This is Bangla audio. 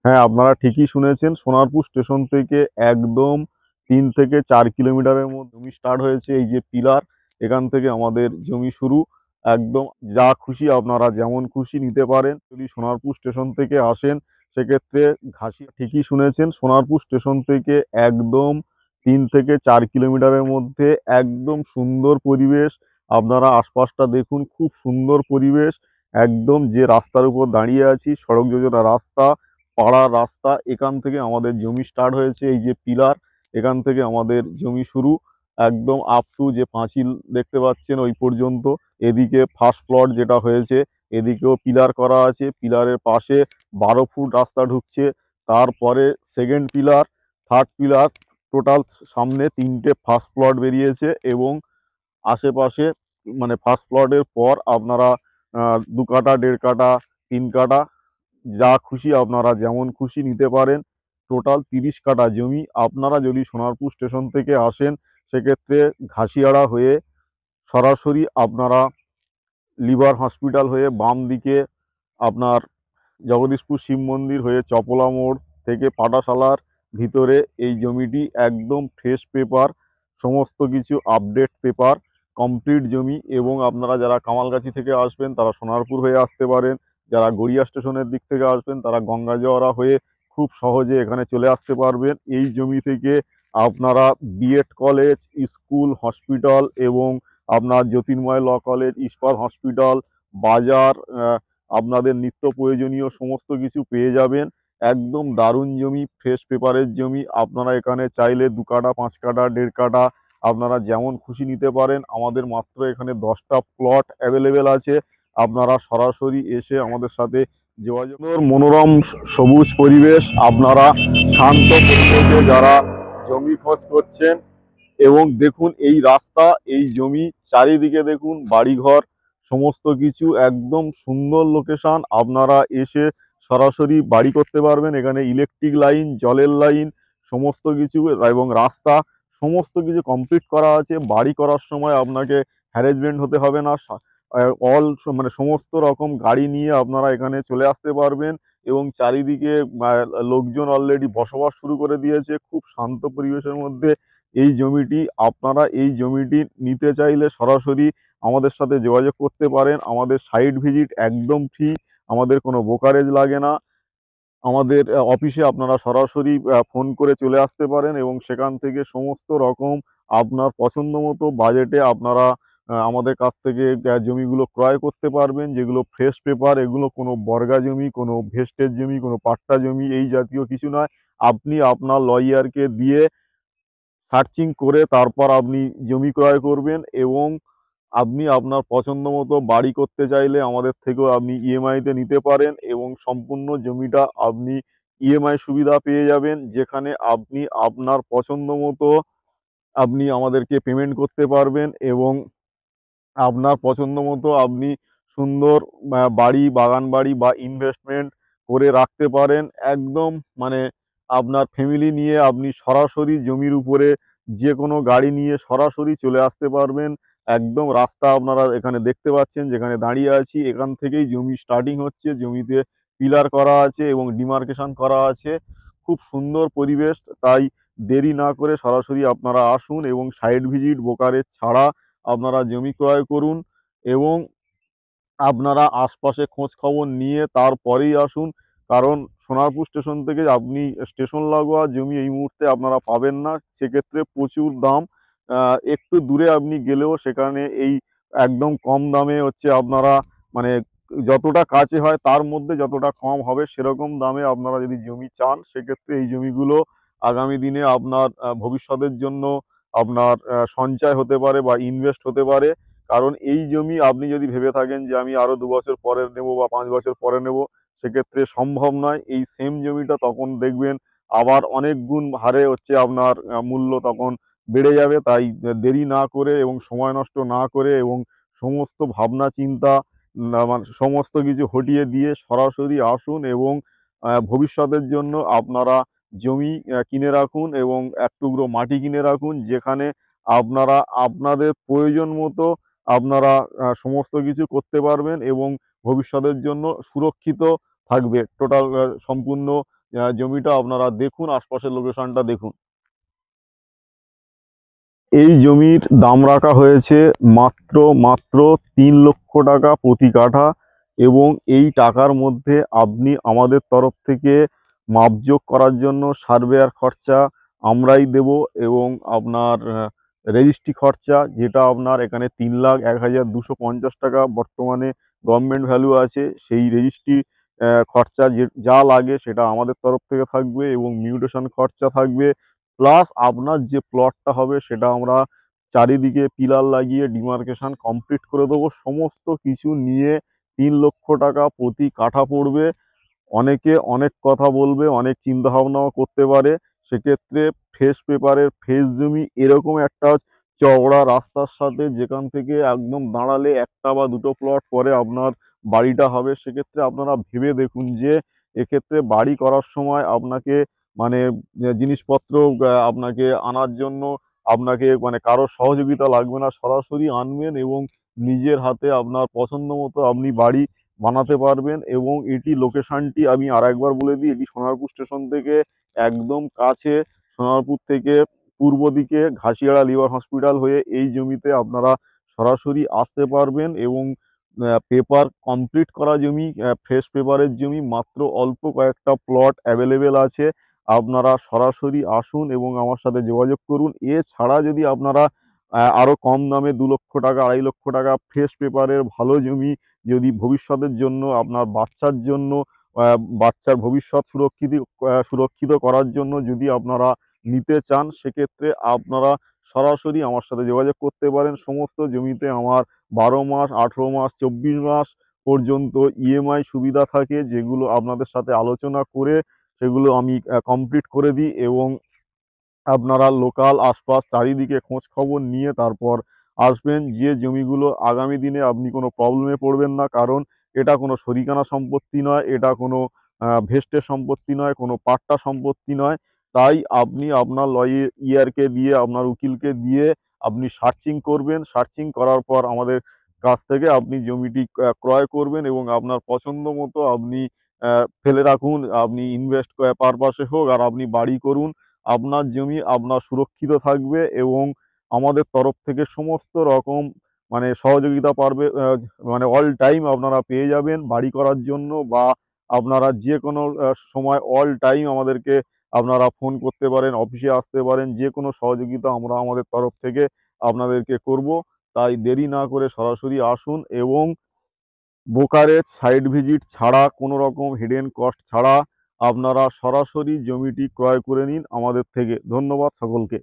হ্যাঁ, আপনারা ঠিকই শুনেছেন। সোনারপুর স্টেশন থেকে একদম ৩ থেকে ৪ কিলোমিটারের মধ্যে জমি স্টার্ট হয়েছে। এই যে পিলার, এখান থেকে আমাদের জমি শুরু। একদম যা খুশি আপনারা যেমন খুশি নিতে পারেন। যদি সোনারপুর স্টেশন থেকে আসেন সেক্ষেত্রে ঠিকই শুনেছেন। সোনারপুর স্টেশন থেকে একদম ৩ থেকে ৪ কিলোমিটারের মধ্যে একদম সুন্দর পরিবেশ। আপনারা আশপাশটা দেখুন, খুব সুন্দর পরিবেশ। একদম যে রাস্তার উপর দাঁড়িয়ে আছি, সড়ক যোজনা রাস্তা, পাড়ার রাস্তা, এখান থেকে আমাদের জমি স্টার্ট হয়েছে। এই যে পিলার, এখান থেকে আমাদের জমি শুরু। একদম আপ টু যে পাঁচিল দেখতে পাচ্ছেন ওই পর্যন্ত। এদিকে ফার্স্ট প্লট যেটা হয়েছে, এদিকেও পিলার করা আছে। পিলারের পাশে 12 ফুট রাস্তা ঢুকছে। তারপরে second pillar, third pillar, total সামনে 3টে ফার্স্ট প্লট বেরিয়েছে। এবং আশেপাশে মানে ফার্স্ট প্লটের পর আপনারা 2 কাঠা, 1.5 কাঠা, 3 কাঠা, যা খুশি আপনারা যেমন খুশি নিতে পারেন। টোটাল 30 কাঠা জমি। আপনারা যদি সোনারপুর স্টেশন থেকে আসেন সেক্ষেত্রে ঘাসিয়াড়া হয়ে সরাসরি আপনারা লিভার হসপিটাল হয়ে বাম দিকে আপনার জগদীশপুর শিব মন্দির হয়ে চপলা মোড় থেকে পাঠাশালার ভিতরে এই জমিটি একদম ফ্রেশ পেপার, সমস্ত কিছু আপডেট পেপার, কমপ্লিট জমি। এবং আপনারা যারা কামালগাছি থেকে আসবেন তারা সোনারপুর হয়ে আসতে পারেন। যারা গড়িয়া স্টেশনের দিক থেকে আসবেন তারা গঙ্গাজোয়ারা হয়ে খুব সহজে এখানে চলে আসতে পারবেন। এই জমি থেকে আপনারা বিএড কলেজ, স্কুল, হসপিটাল এবং আপনার জ্যোতির্ময় ল কলেজ, ইস্পাত হসপিটাল, বাজার, আপনাদের নিত্য প্রয়োজনীয় সমস্ত কিছু পেয়ে যাবেন। একদম দারুণ জমি, ফ্রেশ পেপারের জমি। আপনারা এখানে চাইলে 2 কাঠা, 5 কাঠা, 1.5 কাঠা আপনারা যেমন খুশি নিতে পারেন। আমাদের মাত্র এখানে 10টা প্লট অ্যাভেলেবেল আছে। আপনারা সরাসরি এসে আমাদের সাথে যোগাযোগ। মনোরম সবুজ পরিবেশ। আপনারা শান্ত পরিবেশে যারা জমি খোঁজ করছেন, এবং দেখুন এই রাস্তা, এই জমি, চারিদিকে দেখুন বাড়িঘর, সমস্ত কিছু একদম সুন্দর লোকেশন। আপনারা এসে সরাসরি বাড়ি করতে পারবেন। এখানে ইলেকট্রিক লাইন, জলের লাইন, সমস্ত কিছু এবং রাস্তা, সমস্ত কিছু কমপ্লিট করা আছে। বাড়ি করার সময় আপনাকে হ্যারেসমেন্ট হতে হবে না। অল মানে সমস্ত রকম গাড়ি নিয়ে আপনারা এখানে চলে আসতে পারবেন। এবং চারিদিকে লোকজন অলরেডি বসবাস শুরু করে দিয়েছে খুব শান্ত পরিবেশের মধ্যে। এই জমিটি, আপনারা এই জমিটি নিতে চাইলে সরাসরি আমাদের সাথে যোগাযোগ করতে পারেন। আমাদের সাইট ভিজিট একদম ফ্রি, আমাদের কোনো ব্রোকারেজ লাগে না। আমাদের অফিসে আপনারা সরাসরি ফোন করে চলে আসতে পারেন এবং সেখান থেকে সমস্ত রকম আপনার পছন্দ মতো বাজেটে আপনারা আমাদের কাছ থেকে জমিগুলো ক্রয় করতে পারবেন। যেগুলো ফ্রেশ পেপার, এগুলো কোনো বর্গা জমি, কোনো ভেস্টের জমি, কোনো পাট্টা জমি এই জাতীয় কিছু নয়। আপনি আপনার লয়ারকে দিয়ে সার্চিং করে তারপর আপনি জমি ক্রয় করবেন। এবং আপনি আপনার পছন্দ মতো বাড়ি করতে চাইলে আমাদের থেকেও আপনি ইএমআইতে নিতে পারেন। এবং সম্পূর্ণ জমিটা আপনি ইএমআই সুবিধা পেয়ে যাবেন, যেখানে আপনি আপনার পছন্দ মতো আপনি আমাদেরকে পেমেন্ট করতে পারবেন। এবং আপনার পছন্দ মতো আপনি সুন্দর বাড়ি, বাগান বাড়ি বা ইনভেস্টমেন্ট করে রাখতে পারেন। একদম মানে আপনার ফ্যামিলি নিয়ে আপনি সরাসরি জমির উপরে যে কোনো গাড়ি নিয়ে সরাসরি চলে আসতে পারবেন। একদম রাস্তা আপনারা এখানে দেখতে পাচ্ছেন, যেখানে দাঁড়িয়ে আছি এখান থেকেই জমি স্টার্টিং হচ্ছে। জমিতে পিলার করা আছে এবং ডিমার্কেশন করা আছে। খুব সুন্দর পরিবেশ। তাই দেরি না করে সরাসরি আপনারা আসুন এবং সাইট ভিজিট ব্রোকারেজ ছাড়া আপনারা জমি ক্রয় করুন। এবং আপনারা আশপাশে খোঁজ খবর নিয়ে তারপরেই আসুন। কারণ সোনারপুর স্টেশন থেকে আপনি স্টেশন লাগোয়া জমি এই মুহূর্তে আপনারা পাবেন না। সেক্ষেত্রে প্রচুর দাম। একটু দূরে আপনি গেলেও সেখানে এই একদম কম দামে হচ্ছে আপনারা মানে যতটা কাছে হয় তার মধ্যে যতটা কম হবে সেরকম দামে আপনারা যদি জমি চান, সেক্ষেত্রে এই জমিগুলো আগামী দিনে আপনার ভবিষ্যতের জন্য আপনার সঞ্চয় হতে পারে বা ইনভেস্ট হতে পারে। কারণ এই জমি আপনি যদি ভেবে থাকেন যে আমি আরো 2 বছর পরে নেব বা 5 বছর পরে নেব, সেক্ষেত্রে সম্ভব নয়। এই সেম জমিটা তখন দেখবেন আবার অনেক গুণ হারে হচ্ছে আপনার মূল্য তখন বেড়ে যাবে। তাই দেরি না করে এবং সময় নষ্ট না করে এবং সমস্ত ভাবনা চিন্তা মানে সমস্ত কিছু হটিয়ে দিয়ে সরাসরি আসুন এবং ভবিষ্যতের জন্য আপনারা জমি কিনে রাখুন এবং এক টুকরো মাটি কিনে রাখুন, যেখানে আপনারা আপনাদের প্রয়োজন মতো আপনারা সমস্ত কিছু করতে পারবেন এবং ভবিষ্যতের জন্য সুরক্ষিত থাকবে টোটাল সম্পূর্ণ জমিটা আপনারা দেখুন, আশপাশের লোকেশনটা দেখুন। এই জমির দাম রাখা হয়েছে মাত্র মাত্র 3 লক্ষ টাকা প্রতি কাঠা, এবং এই টাকার মধ্যে আপনি আমাদের তরফ থেকে মাপজোক করার জন্য সার্ভেয়ার খরচা আমরাই দেব, এবং আপনার রেজিস্ট্রি খরচা, যেটা আপনার এখানে 3,01,250 টাকা বর্তমানে গভর্নমেন্ট ভ্যালু আছে, সেই রেজিস্ট্রি খরচা যে যা লাগে সেটা আমাদের তরফ থেকে থাকবে, এবং মিউটেশন খরচা থাকবে। প্লাস আপনার যে প্লটটা হবে সেটা আমরা চারিদিকে পিলার লাগিয়ে ডিমার্কেশন কমপ্লিট করে দেবো। সমস্ত কিছু নিয়ে 3 লক্ষ টাকা প্রতি কাঠা পড়বে। অনেকে অনেক কথা বলবে, অনেক চিন্তা ভাবনাও করতে পারে। সেক্ষেত্রে ফ্রেশ পেপারের ফ্রেশ জমি এরকম একটা চওড়া রাস্তার সাথে, যেখান থেকে একদম দাঁড়ালে একটা বা দুটো প্লট পরে আপনার বাড়িটা হবে। সেক্ষেত্রে আপনারা ভেবে দেখুন যে এক্ষেত্রে বাড়ি করার সময় আপনাকে মানে জিনিসপত্র আপনাকে আনার জন্য আপনাকে মানে কারোর সহযোগিতা লাগবে না, সরাসরি আনবেন এবং নিজের হাতে আপনার পছন্দ মতো আপনি বাড়ি বানাতে পারবেন। এবং এটি লোকেশনটি আমি আরেকবার বলে দিই, এটি সোনারপুর স্টেশন থেকে একদম কাছে। সোনারপুর থেকে পূর্ব দিকে ঘাসিয়াড়া লিভার হসপিটাল হয়ে এই জমিতে আপনারা সরাসরি আসতে পারবেন, এবং পেপার কমপ্লিট করা জমি, ফ্রেশ পেপারের জমি মাত্র অল্প কয়েকটা প্লট অ্যাভেলেবেল আছে। আপনারা সরাসরি আসুন এবং আমার সাথে যোগাযোগ করুন। এছাড়া যদি আপনারা আরও কম দামে 2 লক্ষ টাকা 2.5 লক্ষ টাকা ফ্রেশ পেপারের ভালো জমি, যদি ভবিষ্যতের জন্য আপনার বাচ্চার জন্য বাচ্চার ভবিষ্যৎ সুরক্ষিত করার জন্য যদি আপনারা নিতে চান, সেক্ষেত্রে আপনারা সরাসরি আমার সাথে যোগাযোগ করতে পারেন। সমস্ত জমিতে আমার 12 মাস, 18 মাস, 24 মাস পর্যন্ত ইএমআই সুবিধা থাকে, যেগুলো আপনাদের সাথে আলোচনা করে সেগুলো আমি কমপ্লিট করে দিই, এবং আপনারা লোকাল আশপাশ চারিদিকে খোঁজ খবর নিয়ে তারপর আসবেন। যে জমিগুলো আগামী দিনে আপনি কোনো প্রবলেমে পড়বেন না, কারণ এটা কোনো শরিকানা সম্পত্তি নয়, এটা কোনো ভেস্টের সম্পত্তি নয়, কোনো পাট্টা সম্পত্তি নয়। তাই আপনি আপনার ইয়ারকে দিয়ে, আপনার উকিলকে দিয়ে আপনি সার্চিং করবেন। সার্চিং করার পর আমাদের কাছ থেকে আপনি জমিটি ক্রয় করবেন, এবং আপনার পছন্দ মতো আপনি ফেলে রাখুন, আপনি ইনভেস্ট পারপাসে হোক, আর আপনি বাড়ি করুন। আপনার জমি আপনার সুরক্ষিত থাকবে, এবং আমাদের তরফ থেকে সমস্ত রকম মানে সহযোগিতা পারবে, মানে অল টাইম আপনারা পেয়ে যাবেন বাড়ি করার জন্য, বা আপনারা যে কোনো সময় অল টাইম আমাদেরকে আপনারা ফোন করতে পারেন, অফিসে আসতে পারেন, যে কোনো সহযোগিতা আমরা আমাদের তরফ থেকে আপনাদেরকে করব। তাই দেরি না করে সরাসরি আসুন, এবং ব্রোকারেজ সাইট ভিজিট ছাড়া, কোনো রকম হিডেন কস্ট ছাড়া আপনারা সরাসরি জমিটি ক্রয় করে নিন আমাদের থেকে। ধন্যবাদ সকলকে।